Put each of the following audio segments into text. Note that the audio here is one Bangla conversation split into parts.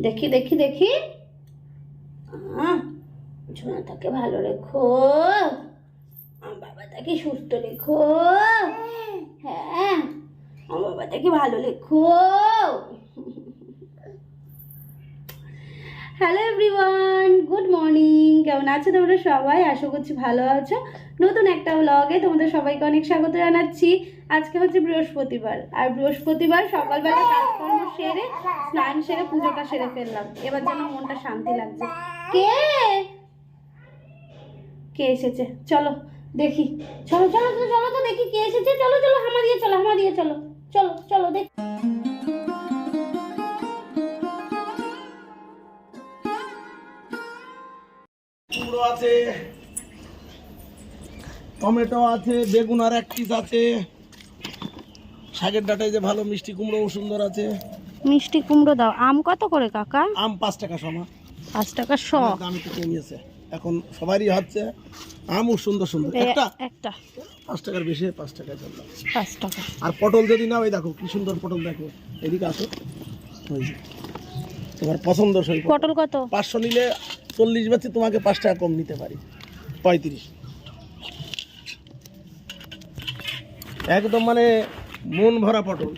দেখি দেখি দেখি। ঝুনাটাকে ভালো রেখো, আমার বাবাটাকে সুস্থ রেখো। হ্যাঁ, আমার বাবাটাকে ভালো রেখো। Hello everyone, good morning. কেমন আছো তোমরা সবাই? আশা করছি ভালো আছো। নতুন একটা ব্লগে তোমাদের সবাইকে অনেক স্বাগত জানাচ্ছি। আজকে হচ্ছে বৃহস্পতিবার, আর বৃহস্পতিবার সকালবেলা কাজকর্ম সেরে স্নান সেরে পুজোটা সেরে ফেললাম। এবার যেন মনটা শান্তি লাগছে। কে কে এসেছে? চলো দেখি, চলো চলো তো, চলো তো দেখি কে এসেছে। চলো চলো, হামা দিয়ে চলো, হামা দিয়ে চলো, চলো চলো দেখি। কুমড়ো আছে, টমেটো আছে, বেগুন আর এক পিস আছে, শাকের ডাটায় যে ভালো মিষ্টি কুমড়ো সুন্দর আছে। মিষ্টি কুমড়ো দাও। আম কত করে কাকা? আম 5 টাকা সমা। 5 টাকা শ। দাম একটু কমিয়েছে, এখন সবারই হচ্ছে। আমও সুন্দর সুন্দর। একটা 5 টাকার বেশি, 5 টাকা চলবে। 5 টাকা। আর পটল যদি নাও, এই দেখো কি সুন্দর পটল, দেখো এদিকে আসো। ওই যে তোমার পছন্দসই পটল কত? 500 নিলে 40 বেচে, তোমাকে 5 টাকা কম নিতে পারি, 35। একদম মানে মন ভরা পটল।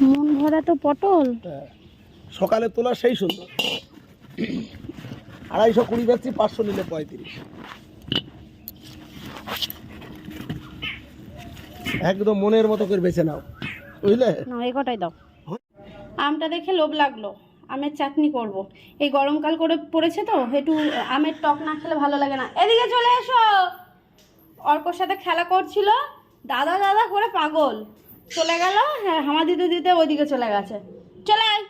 মন ভরা তো পটল। সকালে তোলা সেই সুন্দর। 220 বেচছি, 500 নিলে 35। একদম মনের মতো করে বেছে নাও, বুঝলে? না, এই কটাই দাও। আমটা দেখে লোভ লাগলো, আমের চাটনি করব। এই গরমকাল করে পড়েছে তো, একটু আমের টক না খেলে ভালো লাগে না। এদিকে চলে এসো। অর্কর সাথে খেলা করছিল, দাদা দাদা করে পাগল চলে গেল। হ্যাঁ, হামা দিতে দিতে ওইদিকে চলে গেছে। চলে আয়।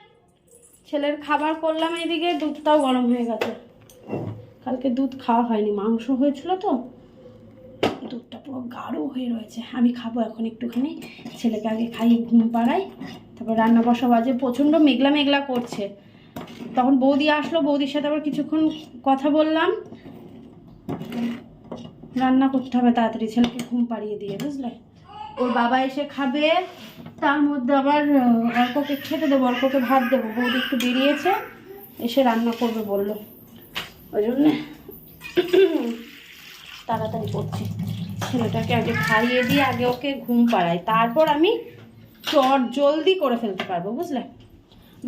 ছেলের খাবার করলাম, এদিকে দুধটাও গরম হয়ে গেছে। কালকে দুধ খাওয়া হয়নি, মাংস হয়েছিল তো, দুধটা পুরো গাঢ় হয়ে রয়েছে। আমি খাবো এখন একটুখানি, ছেলেকে আগে খাইয়ে ঘুম পাড়াই, তারপর রান্না বসা। বাজে প্রচণ্ড মেঘলা মেঘলা করছে। তখন বৌদি আসলো, বৌদির সাথে আবার কিছুক্ষণ কথা বললাম। রান্না করতে হবে তাড়াতাড়ি, ছেলেকে ঘুম পাড়িয়ে দিয়ে, বুঝলে? ওর বাবা এসে খাবে, তার মধ্যে আবার অল্পকে খেতে দেবো, অল্পকে ভাত দেবো। বৌদি একটু বেরিয়েছে, এসে রান্না করবে বললো, ওই জন্যে তাড়াতাড়ি করছি। ছেলেটাকে আগে খাইয়ে দিয়ে আগে ওকে ঘুম পাড়াই, তারপর আমি জলদি করে ফেলতে পারবো, বুঝলে?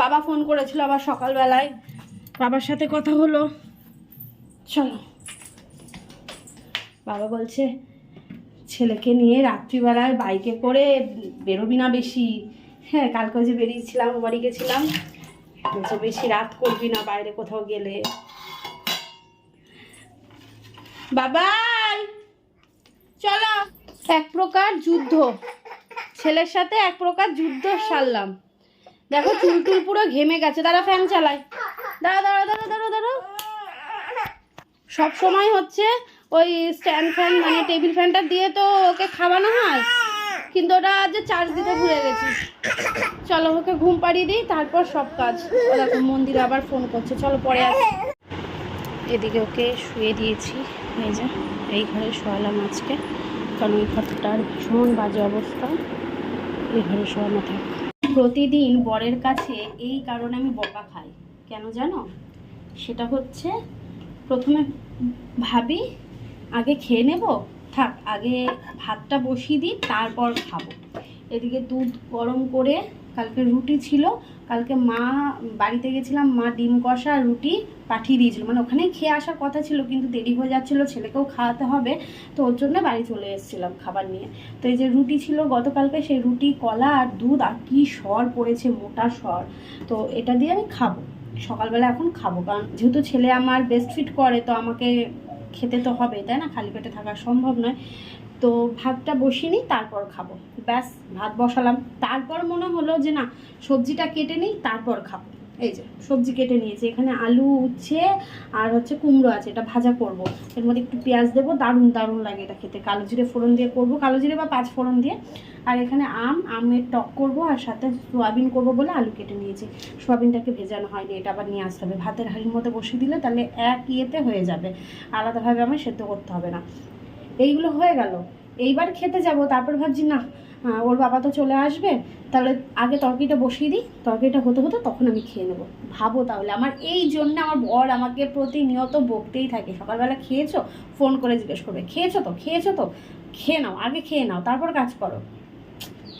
বাবা ফোন করেছিল আবার সকালবেলায়, বাবার সাথে কথা হলো। চলো, বাবা বলছে ছেলেকে নিয়ে রাত্রিবেলায় বাইকে করে বেরোবি না বেশি। হ্যাঁ, কালকে যে বেরিয়েছিলাম, বাড়ি গেছিলাম, বলছে বেশি রাত করবি না বাইরে কোথাও গেলে। বাবাই চলো। এক প্রকার যুদ্ধ, ছেলের সাথে এক প্রকার যুদ্ধ সারলাম। দেখো চুল টুল পুরো ঘেমে গেছে। দাঁড়া, ফ্যান চালাই। দাঁড়া দাঁড়া দাঁড়া দাঁড়া দাঁড়া। সব সময় হচ্ছে ওই স্ট্যান্ড ফ্যান, মানে টেবিল ফ্যানটা দিয়ে তো ওকে খাওয়ানো হয়, কিন্তু ওটা আজ চার্জ দিতে ভুলে গেছি। চলো ওকে ঘুম পাড়িয়ে দিই, তারপর সব কাজ। দেখো মন্দিরে আবার ফোন করছে, চলো পরে আসি। এদিকে ওকে শুয়ে দিয়েছি, এই যে এই ঘরে শোয়ালাম আজকে, কারণ ওই ঘরটার ভীষণ বাজে অবস্থা। এই ঘরে শোয়ানো থাক। প্রতিদিন বরের কাছে এই কারণে আমি বকা খাই, কেন জানো? সেটা হচ্ছে প্রথমে ভাবি আগে খেয়ে নেব, থাক আগে ভাতটা বসিয়ে দিই তারপর খাবো। এদিকে দুধ গরম করে, কালকে রুটি ছিল, কালকে মা বাড়িতে গেছিলাম, মা ডিম কষা রুটি পাঠিয়ে দিয়েছিল, মানে ওখানে খেয়ে আসার কথা ছিল, কিন্তু দেরি হয়ে যাচ্ছিলো, ছেলেকেও খাওয়াতে হবে, তো ওর জন্য বাড়ি চলে এসেছিলাম খাবার নিয়ে। তো এই যে রুটি ছিল গতকালকে, সেই রুটি, কলা আর দুধ, আর কি সর পড়েছে, মোটা সর, তো এটা দিয়ে আমি খাবো সকালবেলা। এখন খাবো, কারণ যেহেতু ছেলে আমার ব্রেস্ট ফিড করে, তো আমাকে খেতে তো হবে, তাই না? খালি পেটে থাকা সম্ভব নয়। তো ভাতটা বসিয়ে নিই, তারপর খাবো। ব্যাস, ভাত বসালাম, তারপর মনে হলো যে না, সবজিটা কেটে নিই তারপর খাবো। এই যে সবজি কেটে নিয়েছি, এখানে আলু, উচ্ছে আর হচ্ছে কুমড়ো আছে, এটা ভাজা করব। এর মধ্যে একটু পেঁয়াজ দেবো, দারুণ দারুণ লাগে এটা খেতে। কালো জিরে ফোড়ন দিয়ে করবো, কালো জিরে বা 5 ফোড়ন দিয়ে। আর এখানে আমের টক করব, আর সাথে সোয়াবিন করব বলে আলু কেটে নিয়েছি। সোয়াবিনটাকে ভেজানো হয়নি, এটা আবার নিয়ে আসতে হবে। ভাতের হাঁড়ির মধ্যে বসিয়ে দিলে তাহলে এক ইয়েতে হয়ে যাবে, আলাদাভাবে আমার সেদ্ধ করতে হবে না। এইগুলো হয়ে গেল, এইবার খেতে যাব। তারপর ভাবছি না, হ্যাঁ, ওর বাবা তো চলে আসবে, তাহলে আগে তরকারিটা বসিয়ে দিই, তরকারিটা হতে হতে তখন আমি খেয়ে নেবো। ভাবো তাহলে, আমার এই জন্য আমার বর আমাকে প্রতিনিয়ত বকতেই থাকে, সকালবেলা খেয়েছো, ফোন করে জিজ্ঞেস করবে খেয়েছো তো, খেয়েছো তো, খেয়ে নাও, আগে খেয়ে নাও তারপর কাজ করো।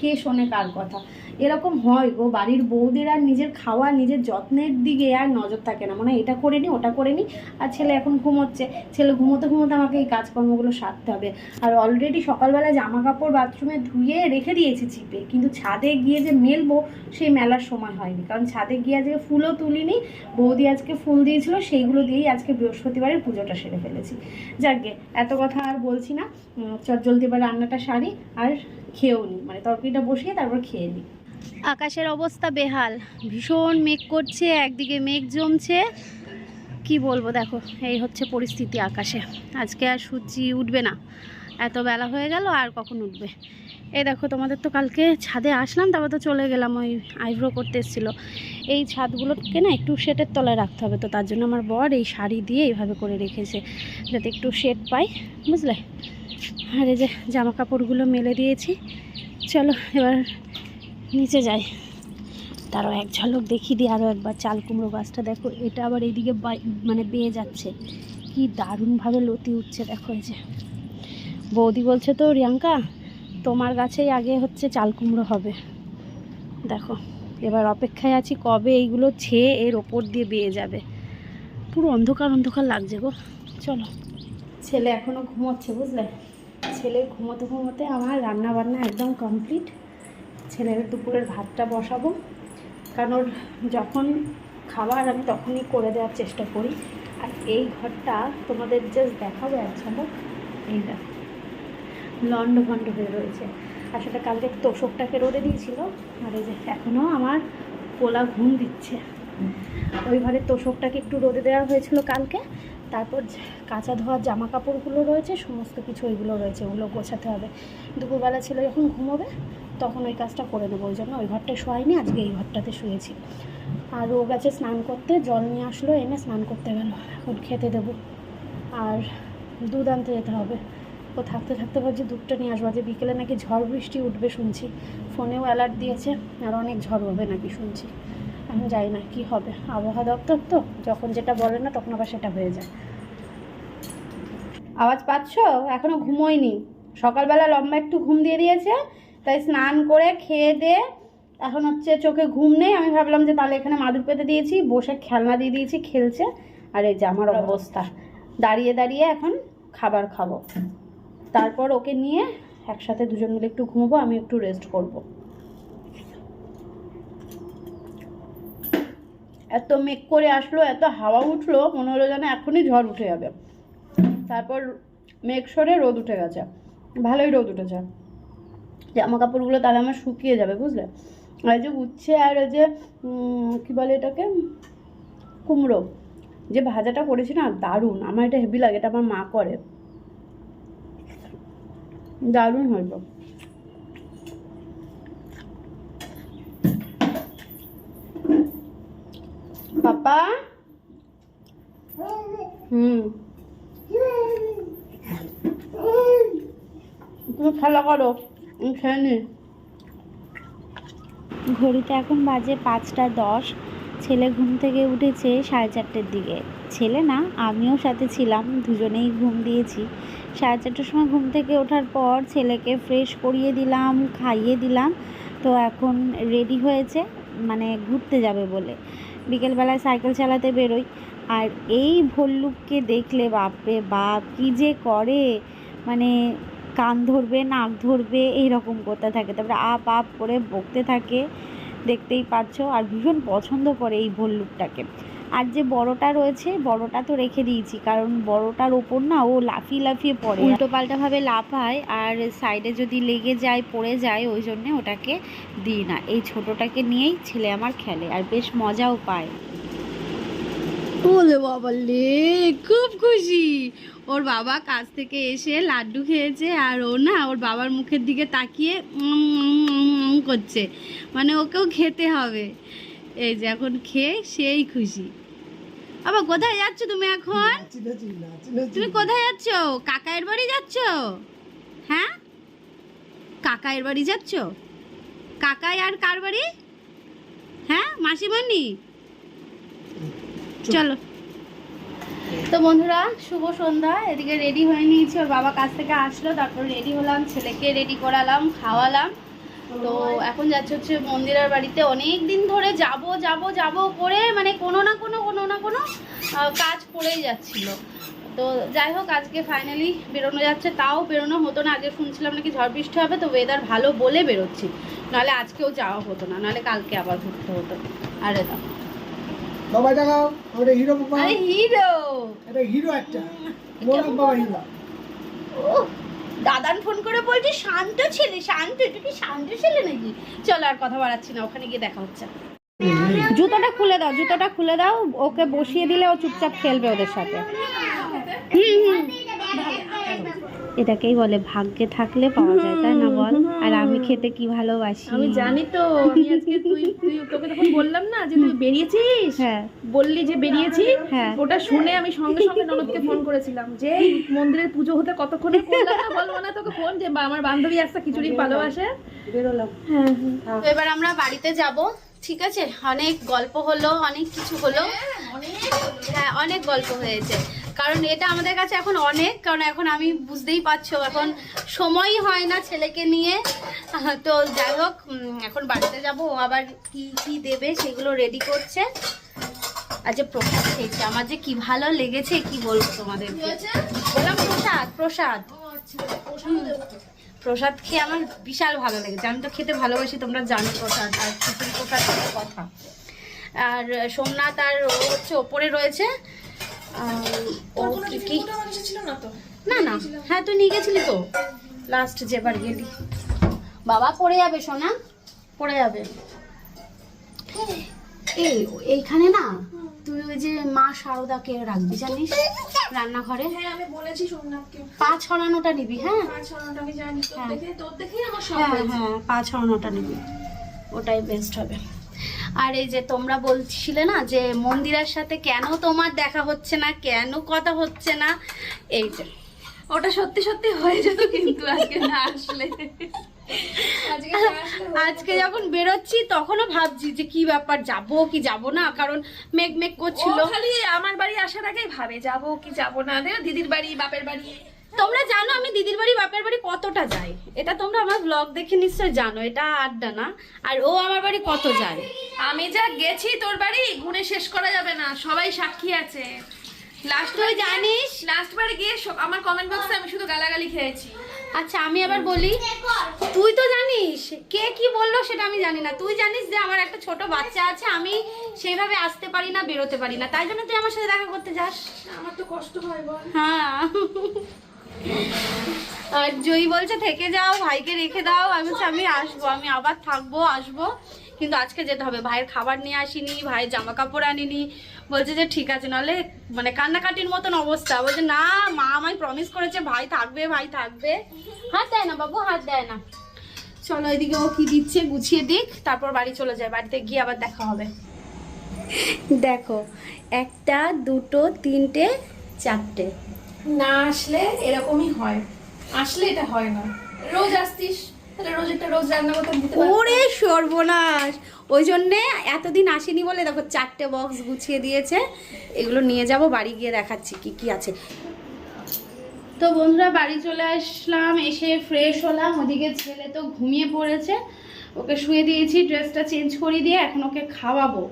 কে শোনে কার কথা? এরকম হয় গো, বাড়ির বউদের আর নিজের খাওয়া নিজের যত্নের দিকে আর নজর থাকে না, মানে এটা করে নি ওটা করে নি। আর ছেলে এখন ঘুমোচ্ছে, ছেলে ঘুমোতে ঘুমোতে আমাকে এই কাজকর্মগুলো সারতে হবে। আর অলরেডি সকালবেলা জামা কাপড় বাথরুমে ধুয়ে রেখে দিয়েছি চিপে, কিন্তু ছাদে গিয়ে যে মেলবো সেই মেলার সময় হয়নি, কারণ ছাদে গিয়ে আজকে ফুলও তুলিনি। বৌদি আজকে ফুল দিয়েছিল, সেইগুলো দিয়েই আজকে বৃহস্পতিবারের পুজোটা সেরে ফেলেছি। যাকগে, এত কথা আর বলছি না, চটজলদি এবার রান্নাটা সারি আর খেয়েও নি, মানে তরকারিটা বসিয়ে তারপর খেয়ে নিই। আকাশের অবস্থা বেহাল, ভীষণ মেঘ করছে, একদিকে মেঘ জমছে, কি বলবো। দেখো এই হচ্ছে পরিস্থিতি আকাশে। আজকে আর সূর্যি উঠবে না, এত বেলা হয়ে গেল, আর কখন উঠবে। এই দেখো, তোমাদের তো কালকে ছাদে আসলাম, তারপর তো চলে গেলাম, ওই আইব্রো করতে এসেছিলো। এই ছাদগুলোকে না একটু শেডের তলায় রাখতে হবে, তো তার জন্য আমার বর এই শাড়ি দিয়ে এইভাবে করে রেখেছে, যাতে একটু শেড পাই, বুঝলে। আর এই যে জামা কাপড়গুলো মেলে দিয়েছি, চলো এবার নিচে যাই। তারও এক ঝলক দেখিয়ে দিই আরও একবার। চাল কুমড়ো গাছটা দেখো, এটা আবার এইদিকে মানে বেয়ে যাচ্ছে, কি দারুণভাবে লতি উঠছে। দেখো এই যে বৌদি বলছে তো, রিয়াঙ্কা তোমার গাছেই আগে হচ্ছে চাল কুমড়ো হবে। দেখো এবার অপেক্ষায় আছি কবে এইগুলো ছেয়ে এর ওপর দিয়ে বেয়ে যাবে। পুরো অন্ধকার অন্ধকার লাগছে গো। চলো, ছেলে এখনও ঘুমোচ্ছে, বুঝলে। ছেলে ঘুমোতে ঘুমোতে আমার রান্না বান্না একদম কমপ্লিট। ছেলের দুপুরের ভাতটা বসাবো, কারণ ওর যখন খাবার আমি তখনই করে দেওয়ার চেষ্টা করি। আর এই ঘরটা তোমাদের জাস্ট দেখাবো এক ঝলক, এই দেখো লন্ড ভন্ড হয়ে রয়েছে। আসলে কালকে তোষকটাকে রোদে দিয়েছিল, আর এই যে এখনও আমার পোলা ঘুম দিচ্ছে। ওই ঘরের তোষকটাকে একটু রোদে দেওয়া হয়েছিল কালকে, তারপর কাঁচা ধোয়ার জামা কাপড়গুলো রয়েছে, সমস্ত কিছু ওইগুলো রয়েছে, ওগুলো গোছাতে হবে। দুপুরবেলা ছিল যখন ঘুমোবে তখন ওই কাজটা করে দেবো, ওই জন্য ওই ঘরটায় শোয়াইনি, আজকে এই ঘরটাতে শুয়েছি। আর ও গেছে স্নান করতে, জল নিয়ে আসলো, এনে স্নান করতে গেল, এখন খেতে দেবো। আর দুধ আনতে যেতে হবে, ও থাকতে থাকতে ভাবছি দুধটা নিয়ে আসবো। যে বিকেলে নাকি ঝড় বৃষ্টি উঠবে শুনছি, ফোনেও অ্যালার্ট দিয়েছে, আর অনেক ঝড় হবে নাকি শুনছি। এখন যাই না কি হবে, আবহাওয়া দপ্তর তো যখন যেটা বলে না তখন আবার সেটা হয়ে যায়। আওয়াজ পাচ্ছ? এখনও ঘুমোয়নি, সকালবেলা লম্বা একটু ঘুম দিয়ে দিয়েছে, তাই স্নান করে খেয়ে দিয়ে এখন হচ্ছে চোখে ঘুম নেই। আমি ভাবলাম যে তাহলে এখানে মাদুর পেতে দিয়েছি, বসে খেলনা দিয়ে দিয়েছি, খেলছে। আর এই যে আমার অবস্থা, দাঁড়িয়ে দাঁড়িয়ে এখন খাবার খাবো, তারপর ওকে নিয়ে একসাথে দুজন মিলে একটু ঘুমবো, আমি একটু রেস্ট করব। এত মেঘ করে আসলো, এত হাওয়া উঠলো, মনে হলো যেন এখনই ঝড় উঠে যাবে। তারপর মেঘ সরে রোদ উঠে গেছে, ভালোই রোদ উঠেছে। জামা কাপড়গুলো তাহলে আমার শুকিয়ে যাবে, বুঝলে। আর যে উচ্ছে আর ওই যে কী বলে এটাকে, কুমড়ো যে ভাজাটা করেছি না, দারুণ। আমার এটা হেভি লাগে, এটা আমার মা করে, দারুণ হইলো। পাপা, তুমি খেলা করো, খেয়ে নি। ঘড়িতে এখন বাজে 5টা 10। ছেলে ঘুম থেকে উঠেছে 4:30টার দিকে। ছেলে না, আমিও সাথে ছিলাম, দুজনেই ঘুম দিয়েছি। 4:30টার সময় ঘুম থেকে ওঠার পর ছেলেকে ফ্রেশ করিয়ে দিলাম, খাইয়ে দিলাম। তো এখন রেডি হয়েছে, মানে ঘুরতে যাবে বলে। বিকেলবেলায় সাইকেল চালাতে বেরোই, আর এই ভল্লুককে দেখলে বাপরে বাপ কী যে করে, মানে কান ধরবে, নাক ধরবে, এইরকম করতে থাকে, তারপরে আপ আপ করে বকতে থাকে, দেখতেই পাচ্ছ। আর ভীষণ পছন্দ করে এই ভল্লুকটাকে। আর যে বড়টা রয়েছে, বড়টা তো রেখে দিয়েছি, কারণ বড়টার ওপর না ও লাফিয়ে লাফিয়ে পড়ে, উল্টো পাল্টাভাবে লাফায়, আর সাইডে যদি লেগে যায় পড়ে যায়, ওই জন্যে ওটাকে দিই না। এই ছোটোটাকে নিয়েই ছেলে আমার খেলে, আর বেশ মজাও পায়। ওলে বাবা লে, খুব খুশি। ওর বাবা কাজ থেকে এসে লাড্ডু খেয়েছে, আর ও না ওর বাবার মুখের দিকে তাকিয়ে করছে, মানে ওকেও খেতে হবে। এই যে এখন খেয়ে সেই খুশি। বাবা কোথায় যাচ্ছ তুমি এখন? তুমি কোথায় যাচ্ছ? কাকায়ের বাড়ি যাচ্ছ? হ্যাঁ, কাকাইয়ের বাড়ি যাচ্ছ? কাকাই আর কার বাড়ি? হ্যাঁ, মাসিমণি। চলো। তো বন্ধুরা, শুভ সন্ধ্যা। এদিকে রেডি হয়ে নিয়েছি, ওর বাবা কাছ থেকে আসলো, তারপর রেডি হলাম, ছেলেকে রেডি করালাম, খাওয়ালাম। তো এখন যাচ্ছে হচ্ছে মন্দিরের বাড়িতে। অনেক দিন ধরে যাব যাব যাব করে মানে কোনো না কোনো কাজ পড়েই যাচ্ছিল। তো যাই হোক, আজকে ফাইনালি বেরোনো যাচ্ছে। তাও বেরোনো হতো না, আগে শুনছিলাম নাকি ঝড় বৃষ্টি হবে, তো ওয়েদার ভালো বলে বেরোচ্ছি, নাহলে আজকেও যাওয়া হতো না, নাহলে কালকে আবার ঘুরতে হতো। আরে দাও বাবা দেখাও, ওটা হিরো বাবা। আরে হিরো, এটা হিরো একটা মোরক বাবা হিরো। ও দাদান ফোন করে বলছে শান্ত ছেলে, শান্ত। এটা কি শান্ত ছেলে নাকি? চলো আর কথা বাড়াচ্ছি না, ওখানে গিয়ে দেখা হচ্ছে। জুতোটা খুলে দাও, জুতোটা খুলে দাও। ওকে বসিয়ে দিলে ও চুপচাপ খেলবে ওদের সাথে। এটাকেই বলে ভাগ্যে থাকলে পাওয়া যায়, তাই না বল? আর আমি খেতে কি ভালোবাসি। আমি জানি তো। আমি আজকে তুই তোকে তখন বললাম না যে তুই বেরিয়েছিস, হ্যাঁ বললি যে বেরিয়েছি, হ্যাঁ। ওটা শুনে আমি সঙ্গে সঙ্গে ননদকে ফোন করেছিলাম যে এই মন্দিরের পুজো হতে কতক্ষণে করলাম না, বলবো না তোকে ফোন যে আমার বান্ধবী একটা খিচুড়ি ভালোবাসে। বেরোলাম। হ্যাঁ তো এবার আমরা বাড়িতে যাব, ঠিক আছে? অনেক গল্প হলো, অনেক কিছু হলো। হ্যাঁ, অনেক গল্প হয়েছে, কারণ এটা আমাদের কাছে এখন অনেক, কারণ এখন আমি বুঝতেই পারছো এখন সময়ই হয় না ছেলেকে নিয়ে। তো যাই হোক, এখন বাড়িতে যাব। ও আবার কি কি দেবে সেগুলো রেডি করছে। আর যে প্রসাদ খেয়েছি, আমার যে কি ভালো লেগেছে কি বলবো তোমাদেরকে। বললাম প্রসাদ, প্রসাদ। প্রসাদ খেয়ে আমার বিশাল ভালো লেগেছে। আমি তো খেতে ভালোবাসি, তোমরা জানো প্রসাদ, আর খিচুড়ি প্রসাদ খাওয়ার কথা। আর সোমনাথ আর ও হচ্ছে ওপরে রয়েছে। ও কি না না, হ্যাঁ তুই নিয়ে গেছিলি তো লাস্ট যেবার গেলি। বাবা পড়ে যাবে সোনা, পড়ে যাবে। এইখানে না তুই ওই যে মা শারদাকে রাখবি জানিস রান্নাঘরে। হ্যাঁ আমি বলেছি সোমনাথকে পা ছড়ানোটা নিবি। হ্যাঁ ছড়ানোটা আমি জানি, তোর দেখেই আমার সব হ্যাঁ হয়েছে। হ্যাঁ, পা ছড়ানোটা নিবি, ওটাই বেস্ট হবে। আর এই যে তোমরা বলছিলে না যে মন্দিরের সাথে কেন তোমার দেখা হচ্ছে না, কেন কথা হচ্ছে না, এই যে ওটা সত্যি সত্যি হয়ে যেত, কিন্তু আজকে না আসলে আজকে যখন বেরোচ্ছি তখনও ভাবছি যে কি ব্যাপার, যাবো কি যাবো না, কারণ মেঘ মেঘ করছিল। খালি আমার বাড়ি আসার আগেই ভাবে যাবো কি যাবো না, দেখো দিদির বাড়ি বাপের বাড়ি। তোমরা জানো আমি দিদির বাড়ি বাপের বাড়ি কতটা যাই, এটা তোমরা আমার ব্লগ দেখে নিশ্চয় জানো, এটা আড্ডা না। আর ও আমার বাড়ি কত যায়। আমি যা গেছি তোর বাড়ি গুণে শেষ করা যাবে না, সবাই সাক্ষী আছে। লাস্ট তুই জানিস, লাস্ট বার গিয়ে আমার কমেন্ট বক্সে আমি শুধু গালাগালি খেয়েছি। আচ্ছা আমি আবার বলি, তুই তো জানিস কে কি বললো সেটা আমি জানি না। তুই জানিস যে আমার একটা ছোট বাচ্চা আছে, আমি সেইভাবে আসতে পারি না, বেরোতে পারি না, তাই জন্য তুই আমার সাথে দেখা করতে যাস। আমার তো কষ্ট হয় বল। হ্যাঁ, আর জয়ী বলছে থেকে যাও, ভাইকে রেখে দাও। আমি বলছি আমি আসবো, আমি আবার থাকবো, আসবো, কিন্তু আজকে যেতে হবে। ভাইয়ের খাবার নিয়ে আসিনি, ভাইয়ের জামা কাপড় আনিনি। বলছে যে ঠিক আছে, নাহলে মানে কান্নাকাটির মতন অবস্থা। বলছে না মা আমায় প্রমিস করেছে ভাই থাকবে, ভাই থাকবে। হাত দেয় না বাবু, হাত দেয় না। চলো এদিকে ও কি দিচ্ছে গুছিয়ে দিক, তারপর বাড়ি চলে যায়। বাড়িতে গিয়ে আবার দেখা হবে। দেখো, একটা দুটো তিনটে চারটে। না আসলে এরকমই হয়, আসলে এটা হয় না। রোজ আসতিস তাহলে রোজ একটা রোজ রান্না করতে দিতে পারতাম। ওরে সর্বনাশ, ওই জন্যে এতদিন আসেনি বলে দেখো 4টে বক্স গুছিয়ে দিয়েছে। এগুলো নিয়ে যাব, বাড়ি গিয়ে দেখাচ্ছি কি কি আছে। তো বন্ধুরা বাড়ি চলে আসলাম, এসে ফ্রেশ হলাম। ওদিকে ছেলে তো ঘুমিয়ে পড়েছে, ওকে শুয়ে দিয়েছি, ড্রেসটা চেঞ্জ করে দিয়ে এখন ওকে খাওয়াবো।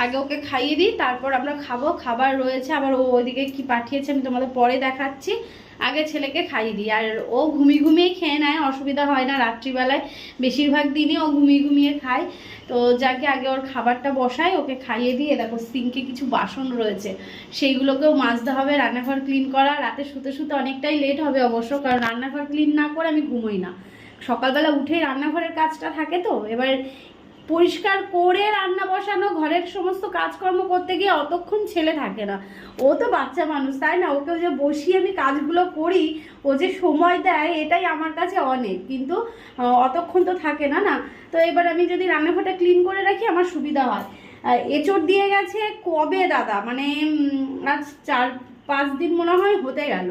আগে ওকে খাইয়ে দিই, তারপর আমরা খাবো। খাবার রয়েছে, আবার ও ওইদিকে কি পাঠিয়েছে আমি তোমাদের পরে দেখাচ্ছি। আগে ছেলেকে খাইয়ে দিই, আর ও ঘুমিয়ে খেয়ে নেয়, অসুবিধা হয় না। রাত্রিবেলায় বেশিরভাগ দিনই ও ঘুমিয়ে খায়। তো যাকে আগে ওর খাবারটা বসাই, ওকে খাইয়ে দিয়ে। দেখো সিঙ্কে কিছু বাসন রয়েছে, সেইগুলোকেও মাজতে হবে, রান্নাঘর ক্লিন করা। রাতে শুতে শুতে অনেকটাই লেট হবে অবশ্য, কারণ রান্নাঘর ক্লিন না করে আমি ঘুমোই না। সকালবেলা উঠেই রান্নাঘরের কাজটা থাকে, তো এবার পরিষ্কার করে রান্না বসানো, ঘরের সমস্ত কাজকর্ম করতে গিয়ে অতক্ষণ ছেলে থাকে না। ও তো বাচ্চা মানুষ, তাই না? ওকে যে বসিয়ে আমি কাজগুলো করি, ও যে সময় দেয়, এটাই আমার কাছে অনেক। কিন্তু অতক্ষণ তো থাকে না না। তো এবার আমি যদি রান্নাঘরটা ক্লিন করে রাখি আমার সুবিধা হয়। এঁচড় দিয়ে গেছে কবে দাদা, মানে আজ 4-5 দিন মনে হয় হতে গেল।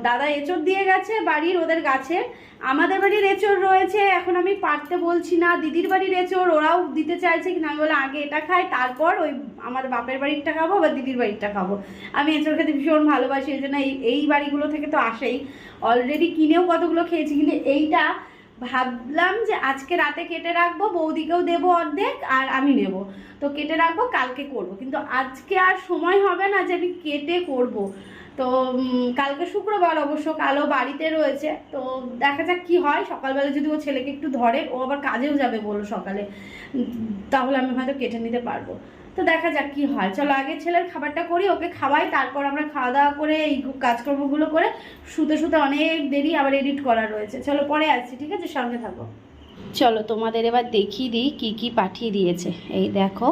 দাদা এঁচড় দিয়ে গেছে বাড়ির ওদের গাছে, আমাদের বাড়ির এঁচড় রয়েছে, এখন আমি পারতে বলছি না। দিদির বাড়ির এঁচড় ওরাও দিতে চাইছে, কিন্তু আমি বলে আগে এটা খাই, তারপর ওই আমাদের বাপের বাড়িরটা খাবো বা দিদির বাড়িরটা খাবো। আমি এঁচড় খেতে ভীষণ ভালোবাসি, এই জন্য এই বাড়িগুলো থেকে তো আসেই, অলরেডি কিনেও কতগুলো খেয়েছি, কিন্তু এইটা ভাবলাম যে আজকে রাতে কেটে রাখবো, বৌদিকেও দেবো অর্ধেক আর আমি নেব, তো কেটে রাখবো, কালকে করব। কিন্তু আজকে আর সময় হবে না যে আমি কেটে করব। তো কালকে শুক্রবার, অবশ্য কালও বাড়িতে রয়েছে, তো দেখা যাক কি হয়। সকালবেলা যদি ও ছেলেকে একটু ধরে, ও আবার কাজেও যাবে বলো সকালে, তাহলে আমি হয়তো কেটে নিতে পারবো। তো দেখা যাক কি হয়। চলো আগে ছেলের খাবারটা করি, ওকে খাওয়াই, তারপর আমরা খাওয়া দাওয়া করে এই কাজকর্মগুলো করে শুতে শুতে অনেক দেরি, আবার এডিট করা রয়েছে। চলো পরে আসছি, ঠিক আছে, সঙ্গে থাকো। চলো তোমাদের এবার দেখিয়ে দিই কি কি পাঠিয়ে দিয়েছে। এই দেখো,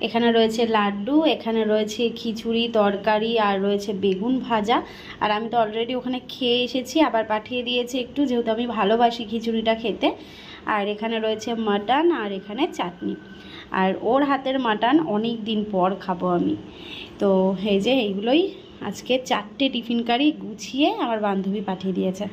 এখানে রয়েছে লাড্ডু, এখানে রয়েছে খিচুড়ি তরকারি, আর রয়েছে বেগুন ভাজা। আর আমি তো অলরেডি ওখানে খেয়ে এসেছি, আবার পাঠিয়ে দিয়েছে একটু, যেহেতু আমি ভালোবাসি খিচুড়িটা খেতে। আর এখানে রয়েছে মাটন, আর এখানে চাটনি। আর ওর হাতের মাটন অনেক দিন পর খাবো আমি। তো এই যে এইগুলোই আজকে 4টে টিফিন কারি গুছিয়ে আমার বান্ধবী পাঠিয়ে দিয়েছে।